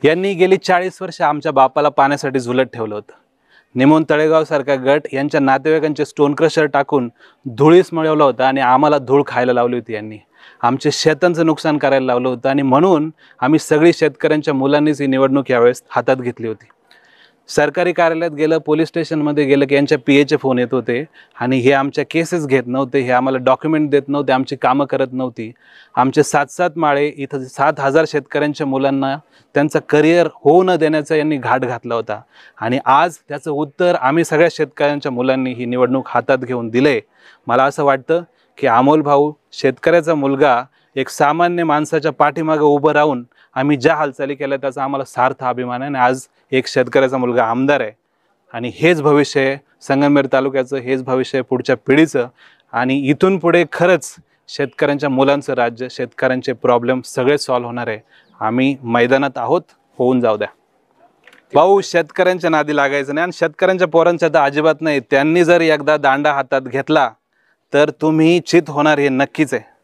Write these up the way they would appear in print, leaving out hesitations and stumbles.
यांनी गेली 40 वर्ष आमच्या बापाला पाण्यासाठी झुलत ठेवलं होतं। निमोन तळेगाव सारखा गट यांच्या नातेवाईकांचे स्टोन क्रशर टाकून धुळीस मिळवलं होतं आणि आम्हाला धूळ खायला लावली होती। यांनी आमचे शेतांचं नुकसान करायला लावलं होतं आणि म्हणून आम्ही सगळी शेतकऱ्यांच्या मुलांनीच ही निवडणूक यावेळेस हातात घेतली होती। सरकारी कार्यालयात गेलं, पोलीस स्टेशनमध्ये गेलं की यांच्या पीएचे फोन येत होते आणि हे आमच्या केसेस घेत नव्हते, हे आम्हाला डॉक्युमेंट देत नव्हते, आमची कामं करत नव्हती। आमचे 7-7 माळे इथं 7,000 शेतकऱ्यांच्या मुलांना त्यांचं करिअर होऊ न देण्याचा यांनी घाट घातला होता आणि आज त्याचं उत्तर आम्ही सगळ्या शेतकऱ्यांच्या मुलांनी ही निवडणूक हातात घेऊन दिले। मला असं वाटतं की अमोल भाऊ शेतकऱ्याचा मुलगा एक सामान्य माणसाच्या पाठीमागे उभं राहून आम्ही ज्या हालचाली केल्या त्याचा आम्हाला सार्थ अभिमान आहे आणि आज एक शेतकऱ्याचा मुलगा आमदार आहे आणि हेच भविष्य आहे संगमनेर तालुक्याचं, हेच भविष्य आहे पुढच्या पिढीचं आणि इथून पुढे खरंच शेतकऱ्यांच्या मुलांचं राज्य, शेतकऱ्यांचे प्रॉब्लेम सगळे सॉल्व्ह होणार आहे। आम्ही मैदानात आहोत, होऊन जाऊ द्या। भाऊ शेतकऱ्यांच्या नादी लागायचं नाही आणि शेतकऱ्यांच्या पोरांच्या तर अजिबात नाही। त्यांनी जर एकदा दांडा हातात घेतला तर तुम्ही चित होणार हे नक्कीच आहे।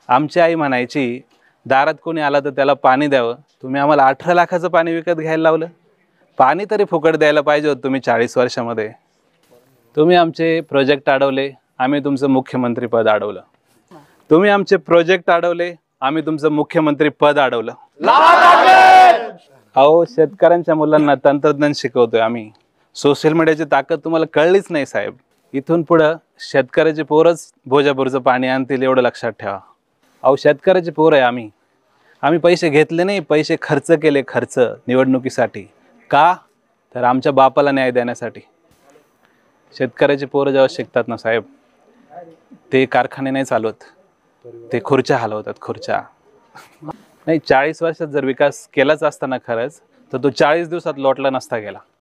आमची आई म्हणायची दारात कोणी आला तर त्याला पाणी द्यावं, तुम्ही आम्हाला 18 लाखाचं पाणी विकत घ्यायला लावलं। पाणी तरी फुकट द्यायला पाहिजे होतं तुम्ही 40 वर्षामध्ये। तुम्ही आमचे प्रोजेक्ट अडवले, आम्ही तुमचं मुख्यमंत्री पद अडवलं। तुम्ही आमचे प्रोजेक्ट अडवले, आम्ही तुमचं मुख्यमंत्री पद अडवलं। अहो शेतकऱ्यांच्या मुलांना तंत्रज्ञान शिकवतोय आम्ही। सोशल मीडियाची ताकद तुम्हाला कळलीच नाही साहेब। इथून पुढं शेतकऱ्याचे पोरच भोजापूरचं पाणी आणतील एवढं लक्षात ठेवा। अहो शेतकऱ्याचे पोर आहे आम्ही पैसे घेतले नाही, पैसे खर्च केले, खर्च निवडणुकीसाठी। का तर आमच्या बापाला न्याय देण्यासाठी। शेतकऱ्याचे पोरं जेव्हा शिकतात ना साहेब, ते कारखाने नाही चालवत, ते खुर्च्या हलवतात, खुर्च्या। नाही 40 वर्षात जर विकास केलाच असताना खरंच तर तो 40 दिवसात लोटला नसता गेला।